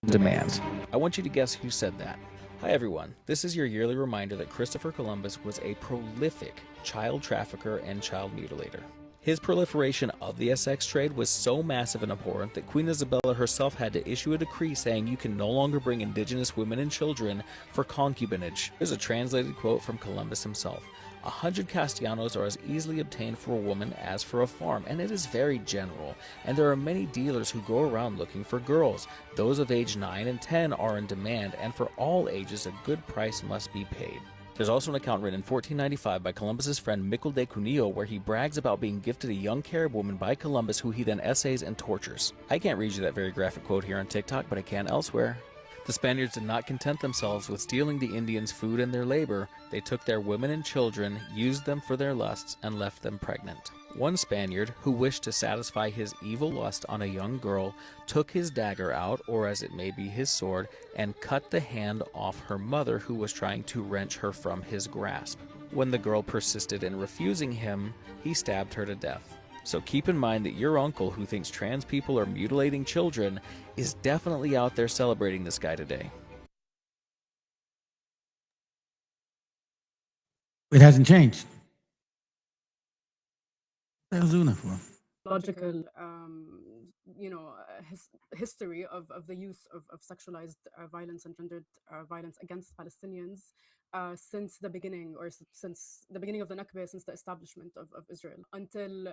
Demand. I want you to guess who said that. Hi everyone, this is your yearly reminder that Christopher Columbus was a prolific child trafficker and child mutilator. His proliferation of the sex trade was so massive and abhorrent that Queen Isabella herself had to issue a decree saying you can no longer bring indigenous women and children for concubinage. Here's a translated quote from Columbus himself. 100 castellanos are as easily obtained for a woman as for a farm, and it is very general, and there are many dealers who go around looking for girls. Those of age 9 and 10 are in demand, and for all ages a good price must be paid. There's also an account written in 1495 by Columbus's friend Miquel de Cunillo where he brags about being gifted a young Carib woman by Columbus who he then essays and tortures. I can't read you that very graphic quote here on TikTok, but I can elsewhere. The Spaniards did not content themselves with stealing the Indians' food and their labor. They took their women and children, used them for their lusts, and left them pregnant. One Spaniard, who wished to satisfy his evil lust on a young girl, took his dagger out, or as it may be his sword, and cut the hand off her mother who was trying to wrench her from his grasp. When the girl persisted in refusing him, he stabbed her to death. So keep in mind that your uncle who thinks trans people are mutilating children is definitely out there celebrating this guy today. It hasn't changed. What the hell's doing that for? Logical, history of the use of sexualized violence and gendered violence against Palestinians since the beginning, or since the beginning of the Nakba, since the establishment of Israel, until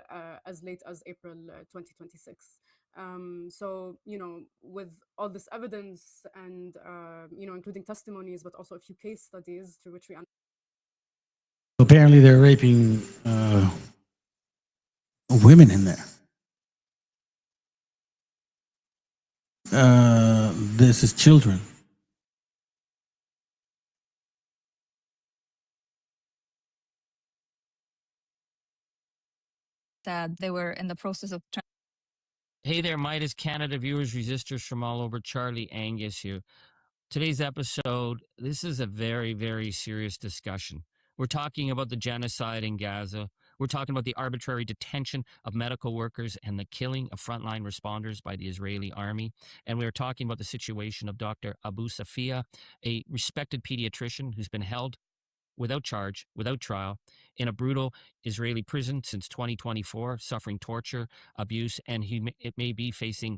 as late as April 2026. So, with all this evidence and, including testimonies, but also a few case studies through which we... Apparently they're raping women in there. This is children. That they were in the process of... Hey there, Midas Canada viewers, resistors from all over. Charlie Angus here. Today's episode, this is a very, very serious discussion. We're talking about the genocide in Gaza. We're talking about the arbitrary detention of medical workers and the killing of frontline responders by the Israeli army. And we're talking about the situation of Dr. Abu Safia, a respected pediatrician who's been held without charge, without trial, in a brutal Israeli prison since 2024, suffering torture, abuse, and it may be facing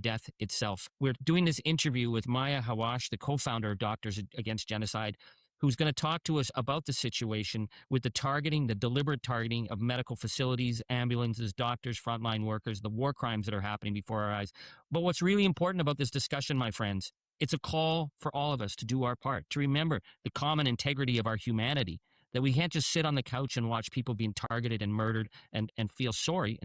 death itself. We're doing this interview with Maya Hawash, the co-founder of Doctors Against Genocide, who's going to talk to us about the situation with the targeting, the deliberate targeting of medical facilities, ambulances, doctors, frontline workers, the war crimes that are happening before our eyes. But what's really important about this discussion, my friends, it's a call for all of us to do our part, to remember the common integrity of our humanity, that we can't just sit on the couch and watch people being targeted and murdered and feel sorry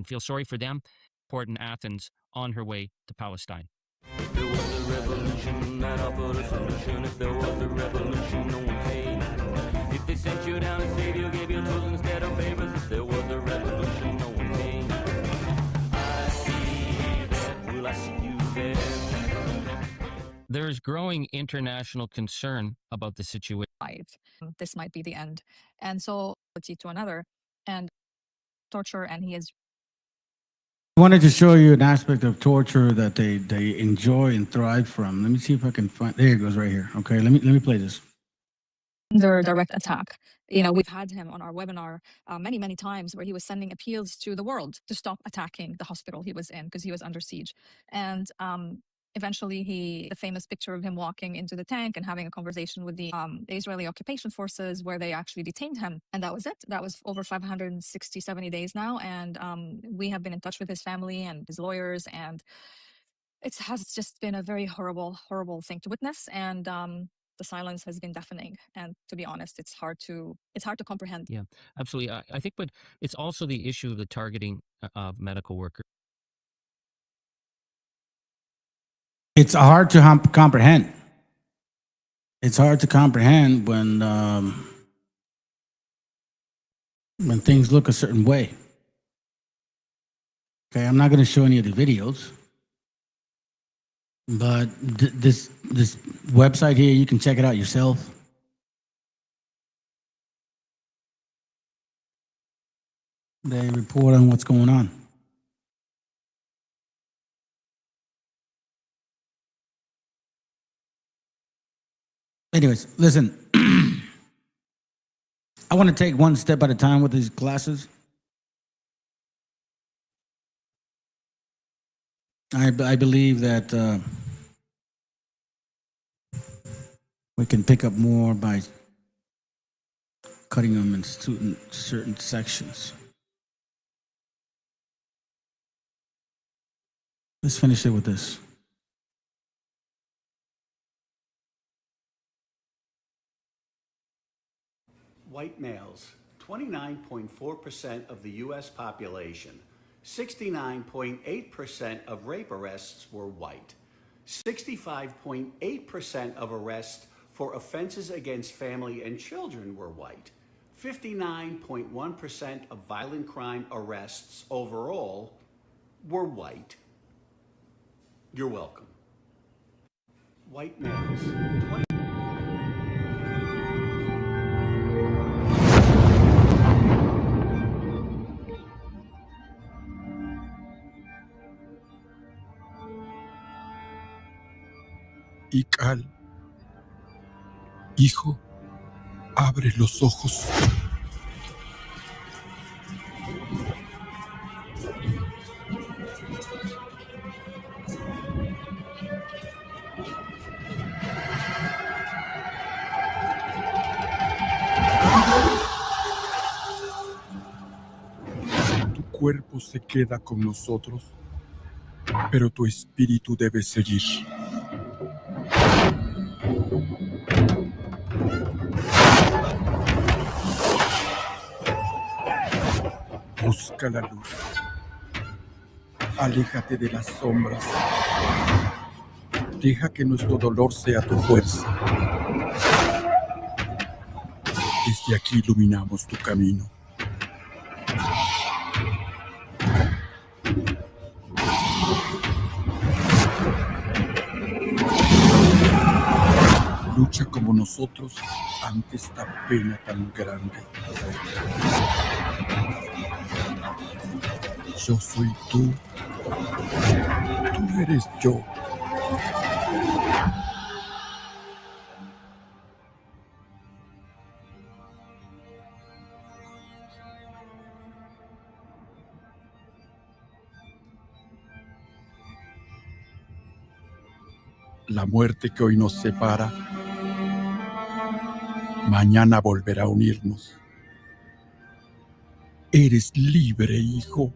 for them. Important Athens on her way to Palestine. If there was a revolution, that offered a solution. If there was a revolution, no one paid. If they sent you down to save you, gave you tools instead of favors. If there was a revolution, no one paid. I see that, will I see you there? There is growing international concern about the situation. This might be the end. And so, to another, and torture, and he is... I wanted to show you an aspect of torture that they enjoy and thrive from. Let me see if I can find... There it goes right here. Okay, let me play this. Under direct attack. We've had him on our webinar many, many times where he was sending appeals to the world to stop attacking the hospital he was in because he was under siege. And eventually the famous picture of him walking into the tank and having a conversation with the Israeli occupation forces, where they actually detained him. And that was it. That was over 560, 70 days now. And we have been in touch with his family and his lawyers, and it has just been a very horrible, horrible thing to witness. And the silence has been deafening. And to be honest, it's hard to comprehend. Yeah, absolutely. I think, but it's also the issue of the targeting of medical workers. It's hard to comprehend. It's hard to comprehend when things look a certain way. Okay, I'm not going to show any of the videos, but this website here, you can check it out yourself. They report on what's going on. Anyways, listen, I want to take one step at a time with these classes. I believe that we can pick up more by cutting them in certain sections. Let's finish it with this. White males, 29.4% of the U.S. population. 69.8% of rape arrests were white. 65.8% of arrests for offenses against family and children were white. 59.1% of violent crime arrests overall were white. You're welcome. White males, Y Cal, hijo, abre los ojos. Tu cuerpo se queda con nosotros, pero tu espíritu debe seguir. Busca la luz. Aléjate de las sombras. Deja que nuestro dolor sea tu fuerza. Desde aquí iluminamos tu camino. Lucha como nosotros ante esta pena tan grande. Yo soy tú. Tú eres yo. La muerte que hoy nos separa, mañana volverá a unirnos. Eres libre, hijo.